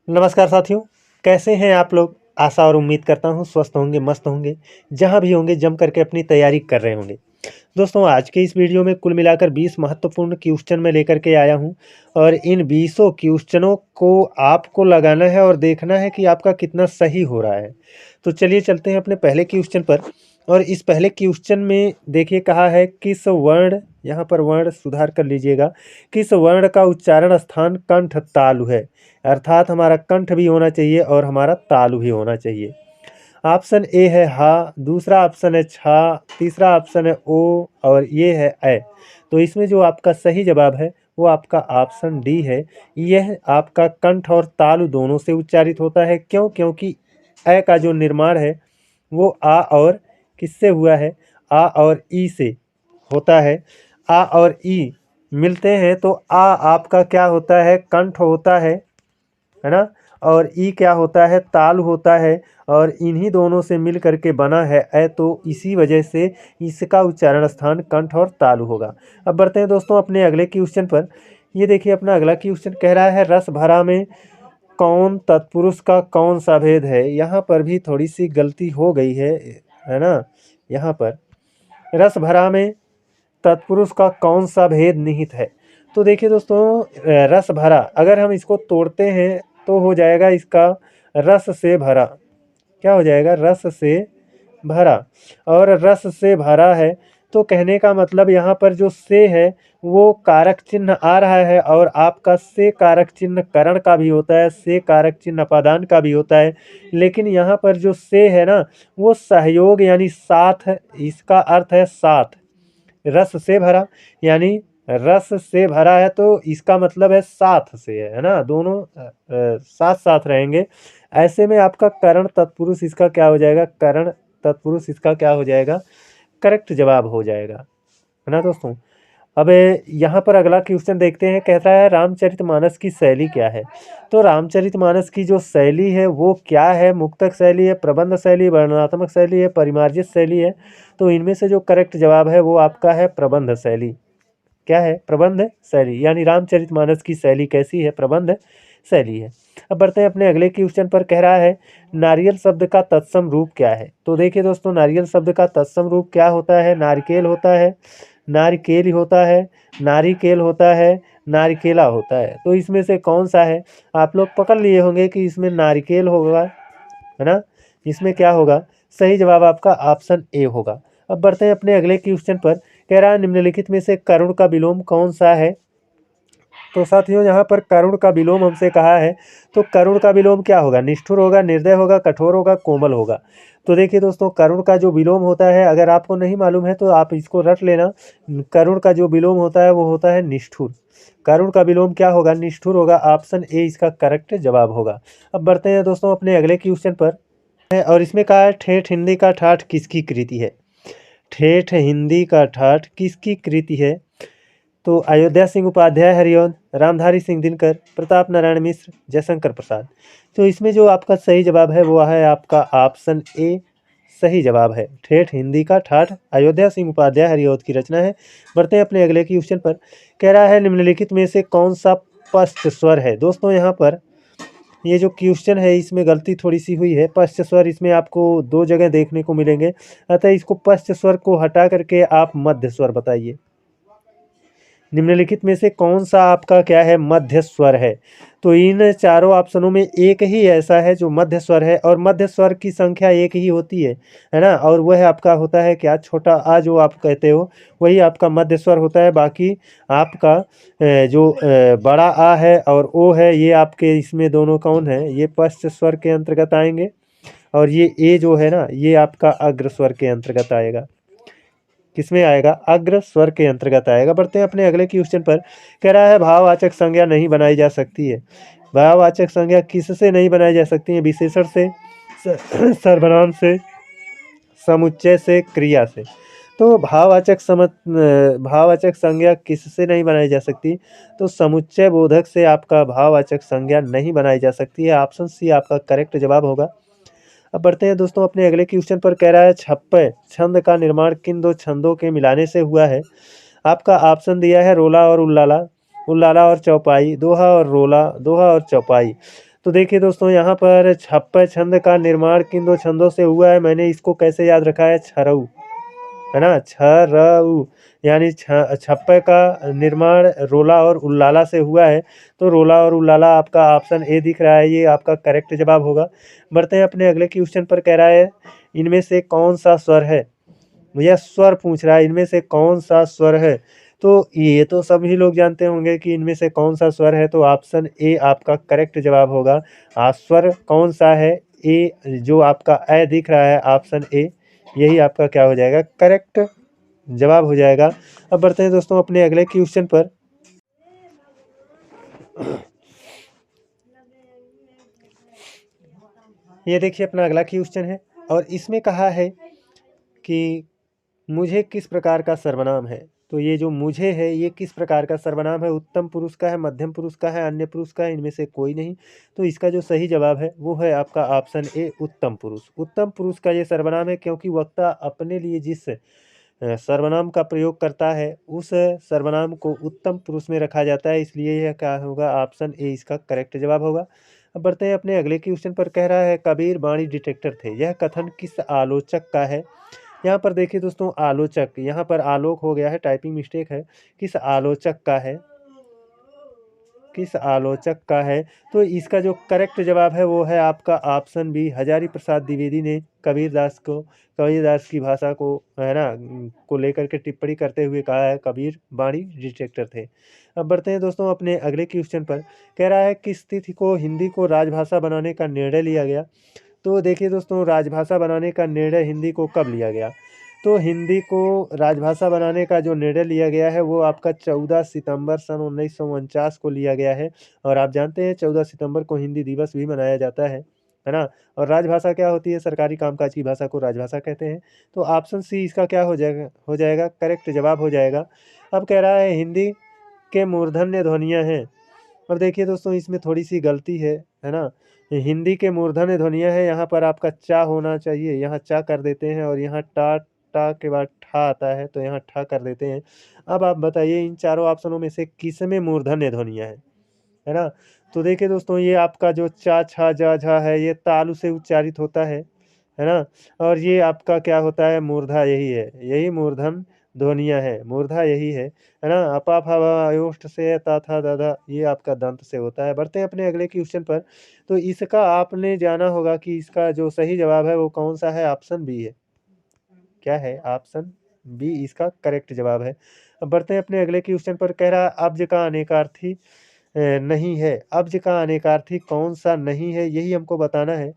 नमस्कार साथियों, कैसे हैं आप लोग? आशा और उम्मीद करता हूँ स्वस्थ होंगे, मस्त होंगे, जहाँ भी होंगे जम करके अपनी तैयारी कर रहे होंगे। दोस्तों आज के इस वीडियो में कुल मिलाकर 20 महत्वपूर्ण क्वेश्चन मैं लेकर के आया हूँ और इन 20 क्वेश्चनों को आपको लगाना है और देखना है कि आपका कितना सही हो रहा है। तो चलिए चलते हैं अपने पहले क्वेश्चन पर। और इस पहले क्वेश्चन में देखिए कहा है किस वर्ण, यहाँ पर वर्ण सुधार कर लीजिएगा, किस वर्ण का उच्चारण स्थान कंठ तालु है। अर्थात हमारा कंठ भी होना चाहिए और हमारा तालु भी होना चाहिए। ऑप्शन ए है हा, दूसरा ऑप्शन है छा, तीसरा ऑप्शन है ओ और ये है ए। तो इसमें जो आपका सही जवाब है वो आपका ऑप्शन डी है। यह आपका कंठ और तालु दोनों से उच्चारित होता है। क्यों? क्योंकि ए का जो निर्माण है वो आ और किससे हुआ है? आ और ई से होता है। आ और ई मिलते हैं तो आ आपका क्या होता है? कंठ होता है ना। और ई क्या होता है? तालु होता है। और इन्हीं दोनों से मिल करके बना है ए, तो इसी वजह से इसका उच्चारण स्थान कंठ और तालु होगा। अब बढ़ते हैं दोस्तों अपने अगले क्वेश्चन पर। ये देखिए अपना अगला क्वेश्चन कह रहा है रस भरा में कौन तत्पुरुष का कौन सा भेद है। यहाँ पर भी थोड़ी सी गलती हो गई है ना। यहाँ पर रस भरा में तत्पुरुष का कौन सा भेद निहित है। तो देखिए दोस्तों रस भरा अगर हम इसको तोड़ते हैं तो हो जाएगा इसका रस से भरा। क्या हो जाएगा? रस से भरा। और रस से भरा है तो कहने का मतलब यहाँ पर जो से है वो कारक चिन्ह आ रहा है और आपका से कारक चिन्ह करण का भी होता है, से कारक चिन्ह अपादान का भी होता है। लेकिन यहाँ पर जो से है ना वो सहयोग यानी साथ है, इसका अर्थ है साथ। रस से भरा यानी रस से भरा है तो इसका मतलब है साथ से है ना, दोनों साथ साथ रहेंगे। ऐसे में आपका करण तत्पुरुष इसका क्या हो जाएगा? करण तत्पुरुष इसका क्या हो जाएगा? करेक्ट जवाब हो जाएगा, है ना दोस्तों। अब यहाँ पर अगला क्वेश्चन देखते हैं। कहता है रामचरितमानस की शैली क्या है। तो रामचरितमानस की जो शैली है वो क्या है? मुक्तक शैली है, प्रबंध शैली, वर्णनात्मक शैली है, परिमार्जित शैली है। तो इनमें से जो करेक्ट जवाब है वो आपका है प्रबंध शैली। क्या है? प्रबंध शैली। यानी रामचरितमानस की शैली कैसी है? प्रबंध शैली है। अब बढ़ते हैं अपने अगले क्वेश्चन पर। कह रहा है नारियल शब्द का तत्सम रूप क्या है। तो देखिए दोस्तों नारियल शब्द का तत्सम रूप क्या होता है? नारिकेल होता है, नारिकेल होता है, नारिकेल होता है, नारिकेला होता है। तो इसमें से कौन सा है? आप लोग पकड़ लिए होंगे कि इसमें नारिकेल होगा, है ना। इसमें क्या होगा? सही जवाब आपका ऑप्शन ए होगा। अब बढ़ते हैं अपने अगले क्वेश्चन पर। कह रहा है निम्नलिखित में से करुण का विलोम कौन सा है। तो साथियों यहाँ पर करुण का विलोम हमसे कहा है। तो करुण का विलोम क्या होगा? निष्ठुर होगा, निर्दय होगा, कठोर होगा, कोमल होगा। तो देखिए दोस्तों करुण का जो विलोम होता है अगर आपको नहीं मालूम है तो आप इसको रट लेना। करुण का जो विलोम होता है वो होता है निष्ठुर। करुण का विलोम क्या होगा? निष्ठुर होगा। ऑप्शन ए इसका करेक्ट जवाब होगा। अब बढ़ते हैं दोस्तों अपने अगले क्वेश्चन पर। और इसमें कहा है ठेठ हिंदी का ठाठ किसकी कृति है। ठेठ हिंदी का ठाठ किसकी कृति है। तो अयोध्या सिंह उपाध्याय हरिओंद, रामधारी सिंह दिनकर, प्रताप नारायण मिश्र, जयशंकर प्रसाद। तो इसमें जो आपका सही जवाब है वो है आपका ऑप्शन ए सही जवाब है। ठेठ हिंदी का ठाठ अयोध्या सिंह उपाध्याय हरिओंद की रचना है। बढ़ते हैं अपने अगले क्वेश्चन पर। कह रहा है निम्नलिखित में से कौन सा पश्च स्वर है। दोस्तों यहाँ पर ये जो क्वेश्चन है इसमें गलती थोड़ी सी हुई है। पश्च स्वर इसमें आपको दो जगह देखने को मिलेंगे, अतः इसको पश्च स्वर को हटा करके आप मध्य स्वर बताइए। निम्नलिखित में से कौन सा आपका क्या है? मध्य स्वर है। तो इन चारों ऑप्शनों में एक ही ऐसा है जो मध्य स्वर है और मध्य स्वर की संख्या एक ही होती है ना। और वह आपका होता है क्या? छोटा आ जो आप कहते हो वही आपका मध्य स्वर होता है। बाकी आपका जो बड़ा आ है और ओ है ये आपके इसमें दोनों कौन है? ये पश्च स्वर के अंतर्गत आएंगे और ये ए जो है ना ये आपका अग्र स्वर के अंतर्गत आएगा। किसमें आएगा? अग्र स्वर के अंतर्गत आएगा। बढ़ते हैं अपने अगले क्वेश्चन पर। कह रहा है भाववाचक संज्ञा नहीं बनाई जा सकती है। भाववाचक संज्ञा किससे नहीं बनाई जा सकती है? विशेषण से, सर्वनाम से, समुच्चय से, क्रिया से। तो भाववाचक संज्ञा किससे नहीं बनाई जा सकती? तो समुच्चय बोधक से आपका भाववाचक संज्ञा नहीं बनाई जा सकती है। ऑप्शन सी आपका करेक्ट जवाब होगा। अब बढ़ते हैं दोस्तों अपने अगले क्वेश्चन पर। कह रहा है छप्पय छंद का निर्माण किन दो छंदों के मिलाने से हुआ है। आपका ऑप्शन दिया है रोला और उल्लाला, उल्लाला और चौपाई, दोहा और रोला, दोहा और चौपाई। तो देखिए दोस्तों, यहाँ पर छप्पय छंद का निर्माण किन दो छंदों से हुआ है, मैंने इसको कैसे याद रखा है, छरऊ, है ना, छरऊ, यानी छप्पय का निर्माण रोला और उल्लाला से हुआ है। तो रोला और उल्लाला आपका ऑप्शन ए दिख रहा है, ये आपका करेक्ट जवाब होगा। बढ़ते हैं अपने अगले क्वेश्चन पर। कह रहा है इनमें से कौन सा स्वर है, भैया स्वर पूछ रहा है, इनमें से कौन सा स्वर है। तो ये तो सभी लोग जानते होंगे कि इनमें से कौन सा स्वर है, तो ऑप्शन ए आपका करेक्ट जवाब होगा। स्वर कौन सा है, ए जो आपका ए दिख रहा है, ऑप्शन ए, यही आपका क्या हो जाएगा, करेक्ट जवाब हो जाएगा। अब बढ़ते हैं दोस्तों अपने अगले क्वेश्चन पर। ये देखिए अपना अगला क्वेश्चन है, और इसमें कहा है कि मुझे किस प्रकार का सर्वनाम है। तो ये जो मुझे है, ये किस प्रकार का सर्वनाम है, उत्तम पुरुष का है, मध्यम पुरुष का है, अन्य पुरुष का है, इनमें से कोई नहीं। तो इसका जो सही जवाब है वो है आपका ऑप्शन ए, उत्तम पुरुष। उत्तम पुरुष का ये सर्वनाम है, क्योंकि वक्ता अपने लिए जिस सर्वनाम का प्रयोग करता है उस सर्वनाम को उत्तम पुरुष में रखा जाता है, इसलिए यह क्या होगा, ऑप्शन ए इसका करेक्ट जवाब होगा। अब बढ़ते हैं अपने अगले क्वेश्चन पर। कह रहा है कबीर वाणी डिटेक्टर थे, यह कथन किस आलोचक का है। यहाँ पर देखिए दोस्तों, आलोचक, यहाँ पर आलोक हो गया है, टाइपिंग मिस्टेक है, किस आलोचक का है, किस आलोचक का है। तो इसका जो करेक्ट जवाब है वो है आपका ऑप्शन बी, हजारी प्रसाद द्विवेदी ने कबीरदास की भाषा को, है ना, को लेकर के टिप्पणी करते हुए कहा है कबीर वाणी डिटेक्टर थे। अब बढ़ते हैं दोस्तों अपने अगले क्वेश्चन पर। कह रहा है किस तिथि को हिंदी को राजभाषा बनाने का निर्णय लिया गया। तो देखिए दोस्तों, राजभाषा बनाने का निर्णय हिंदी को कब लिया गया। तो हिंदी को राजभाषा बनाने का जो निर्णय लिया गया है वो आपका 14 सितंबर सन 1949 को लिया गया है। और आप जानते हैं 14 सितंबर को हिंदी दिवस भी मनाया जाता है ना। और राजभाषा क्या होती है, सरकारी कामकाज की भाषा को राजभाषा कहते हैं। तो ऑप्शन सी इसका क्या हो जाएगा करेक्ट जवाब हो जाएगा। अब कह रहा है हिंदी के मूर्धन्य ध्वनियाँ हैं। अब देखिए दोस्तों, इसमें थोड़ी सी गलती है ना। हिंदी के मूर्धन्य ध्वनियाँ है, यहाँ पर आपका चा होना चाहिए, यहाँ चा कर देते हैं, और यहाँ टा, टा के बाद ठा आता है, तो यहाँ ठा कर देते हैं। अब आप बताइए इन चारों ऑप्शनों में से किस में मूर्धन्य ध्वनियाँ है ना। तो देखिए दोस्तों, ये आपका जो चा छा जा झा है, ये तालु से उच्चारित होता है ना। और ये आपका क्या होता है, मूर्धा, यही है, यही मूर्धन ध्वनियाँ है, मूर्धा यही है ना। अपा फा ओष्ठ से ता था दादा, ये आपका दंत से होता है। बढ़ते हैं अपने अगले क्वेश्चन पर। तो इसका आपने जाना होगा कि इसका जो सही जवाब है वो कौन सा है, ऑप्शन बी है। क्या है, ऑप्शन बी इसका करेक्ट जवाब है। अब बढ़ते हैं अपने अगले क्वेश्चन पर। कह रहा है अब्ज का अनेकार्थी नहीं है, अब्ज का अनेकार्थी कौन सा नहीं है, यही हमको बताना है।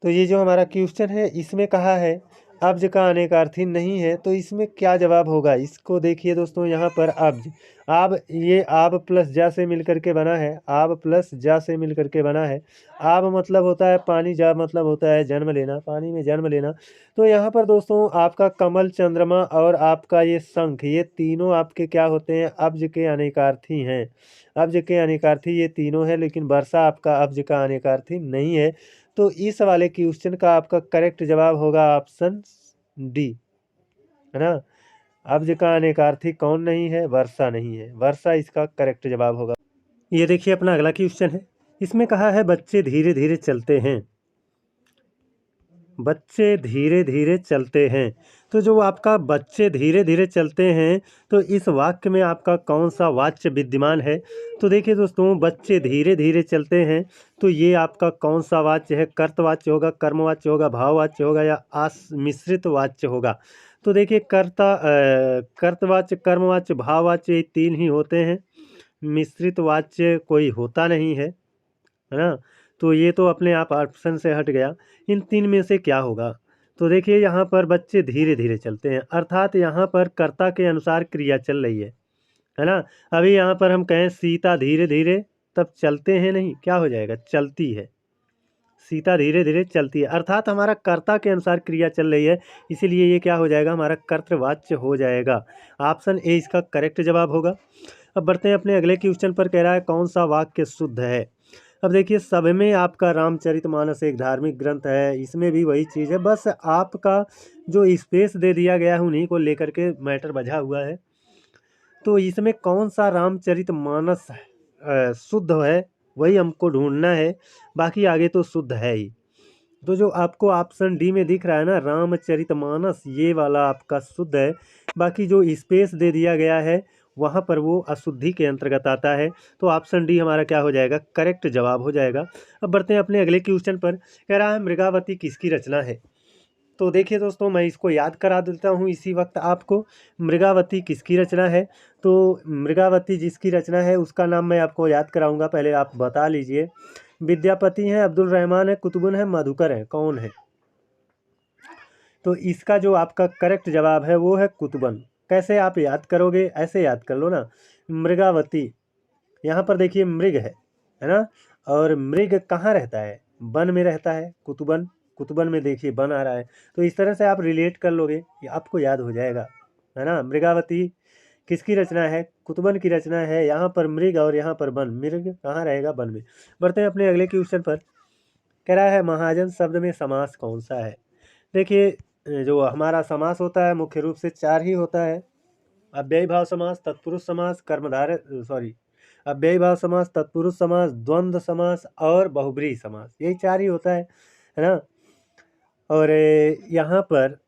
तो ये जो हमारा क्वेश्चन है इसमें कहा है अब्ज का अनेकार्थी नहीं है, तो इसमें क्या जवाब होगा। इसको देखिए दोस्तों, यहाँ पर अब्ज, आब, ये आब प्लस जा से मिलकर के बना है, आब प्लस जा से मिलकर के बना है। आब मतलब होता है पानी, जा मतलब होता है जन्म लेना, पानी में जन्म लेना। तो यहाँ पर दोस्तों आपका कमल, चंद्रमा और आपका ये शंख, ये तीनों आपके क्या होते हैं, अब्ज के अनेकार्थी हैं। अब्ज के अनेकार्थी ये तीनों हैं, लेकिन वर्षा आपका अब्ज का अनेकार्थी नहीं है। तो इस वाले क्वेश्चन का आपका करेक्ट जवाब होगा ऑप्शन डी, है ना। अब्ज का अनेकार्थी कौन नहीं है, वर्षा नहीं है, वर्षा इसका करेक्ट जवाब होगा। ये देखिए अपना अगला क्वेश्चन है, इसमें कहा है बच्चे धीरे धीरे चलते हैं, बच्चे धीरे धीरे चलते हैं। तो जो आपका बच्चे धीरे धीरे चलते हैं, तो इस वाक्य में आपका कौन सा वाच्य विद्यमान है। तो देखिए दोस्तों, बच्चे धीरे धीरे चलते हैं, तो ये आपका कौन सा वाच्य है, कर्तवाच्य होगा, कर्मवाच्य होगा, भाववाच्य होगा, या मिश्रित वाच्य होगा। तो देखिए कर्तवाच्य, कर्मवाच्य, भाववाच्य, ये तीन ही होते हैं, मिश्रित वाच्य कोई होता नहीं है ना। तो ये तो अपने आप ऑप्शन से हट गया। इन तीन में से क्या होगा। तो देखिए यहाँ पर बच्चे धीरे धीरे चलते हैं, अर्थात यहाँ पर कर्ता के अनुसार क्रिया चल रही है ना। अभी यहाँ पर हम कहें सीता धीरे धीरे, तब चलते हैं नहीं, क्या हो जाएगा, चलती है। सीता धीरे धीरे चलती है, अर्थात हमारा कर्ता के अनुसार क्रिया चल रही है, इसीलिए ये क्या हो जाएगा, हमारा कर्तवाच्य हो जाएगा। ऑप्शन ए इसका करेक्ट जवाब होगा। अब बढ़ते हैं अपने अगले क्वेश्चन पर। कह रहा है कौन सा वाक्य शुद्ध है। अब देखिए, सब में आपका रामचरितमानस एक धार्मिक ग्रंथ है, इसमें भी वही चीज़ है, बस आपका जो स्पेस दे दिया गया है उन्हीं को लेकर के मैटर बझा हुआ है। तो इसमें कौन सा रामचरितमानस शुद्ध है, वही हमको ढूंढना है, बाकी आगे तो शुद्ध है ही। तो जो आपको ऑप्शन डी में दिख रहा है ना, रामचरितमानस, ये वाला आपका शुद्ध है। बाकी जो स्पेस दे दिया गया है वहाँ पर वो अशुद्धि के अंतर्गत आता है। तो ऑप्शन डी हमारा क्या हो जाएगा, करेक्ट जवाब हो जाएगा। अब बढ़ते हैं अपने अगले क्वेश्चन पर। कह रहा है मृगावती किसकी रचना है। तो देखिए दोस्तों, मैं इसको याद करा देता हूँ इसी वक्त आपको। मृगावती किसकी रचना है। तो मृगावती जिसकी रचना है उसका नाम मैं आपको याद कराऊंगा, पहले आप बता लीजिए। विद्यापति हैं, अब्दुल रहमान है, कुतुबुन है, मधुकर है, कौन है। तो इसका जो आपका करेक्ट जवाब है वो है कुतुबन। कैसे आप याद करोगे, ऐसे याद कर लो ना। मृगावती, यहाँ पर देखिए मृग है ना। और मृग कहाँ रहता है, वन में रहता है। कुतुबन, कुतुबन में देखिए वन आ रहा है। तो इस तरह से आप रिलेट कर लोगे, ये आपको याद हो जाएगा, है ना। मृगावती किसकी रचना है, कुतुबन की रचना है। यहाँ पर मृग और यहाँ पर वन, मृग कहाँ रहेगा, वन में। बढ़ते हैं अपने अगले क्वेश्चन पर। कह रहा है महाजन शब्द में समास कौन सा है। देखिए जो हमारा समास होता है मुख्य रूप से 4 ही होता है। अव्ययी भाव समास, तत्पुरुष समास, अव्ययी भाव समास, तत्पुरुष समास, द्वंद्व समास और बहुब्रीहि समास, यही 4 ही होता है ना। और यहाँ पर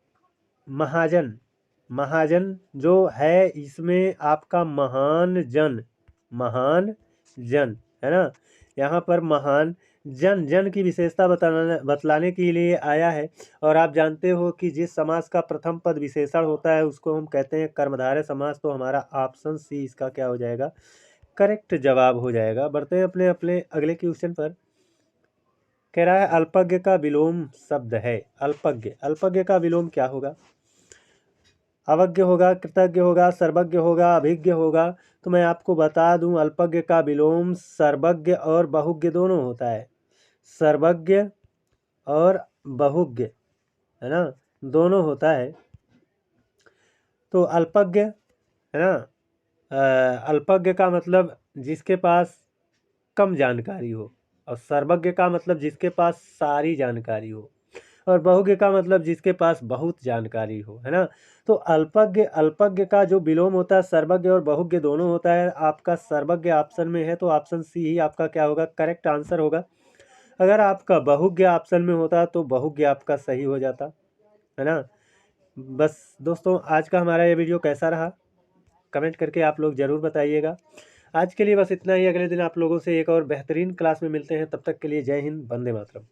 महाजन, महाजन जो है इसमें आपका महान जन है ना। यहाँ पर महान जन, जन की विशेषता बतलाने के लिए आया है। और आप जानते हो कि जिस समास का प्रथम पद विशेषण होता है उसको हम कहते हैं कर्मधारय समास। तो हमारा ऑप्शन सी इसका क्या हो जाएगा, करेक्ट जवाब हो जाएगा। बढ़ते हैं अपने अपने अगले क्वेश्चन पर। कह रहा है अल्पज्ञ का विलोम शब्द है। अल्पज्ञ, अल्पज्ञ का विलोम क्या होगा। अवज्ञ होगा, कृतज्ञ होगा, सर्वज्ञ होगा, अभिज्ञ होगा। तो मैं आपको बता दूं अल्पज्ञ का विलोम सर्वज्ञ और बहुज्ञ दोनों होता है। सर्वज्ञ और बहुज्ञ, है ना, दोनों होता है। तो अल्पज्ञ, है ना, अल्पज्ञ का मतलब जिसके पास कम जानकारी हो, और सर्वज्ञ का मतलब जिसके पास सारी जानकारी हो, और बहुज्ञ का मतलब जिसके पास बहुत जानकारी हो, है ना। तो अल्पज्ञ, अल्पज्ञ का जो विलोम होता है सर्वज्ञ और बहुज्ञ दोनों होता है। आपका सर्वज्ञ ऑप्शन में है तो ऑप्शन सी ही आपका क्या होगा, करेक्ट आंसर होगा। अगर आपका बहुज्ञ ऑप्शन में होता तो बहुज्ञ आपका सही हो जाता, है ना। बस दोस्तों, आज का हमारा ये वीडियो कैसा रहा कमेंट करके आप लोग ज़रूर बताइएगा। आज के लिए बस इतना ही। अगले दिन आप लोगों से एक और बेहतरीन क्लास में मिलते हैं। तब तक के लिए जय हिंद, वंदे मातरम।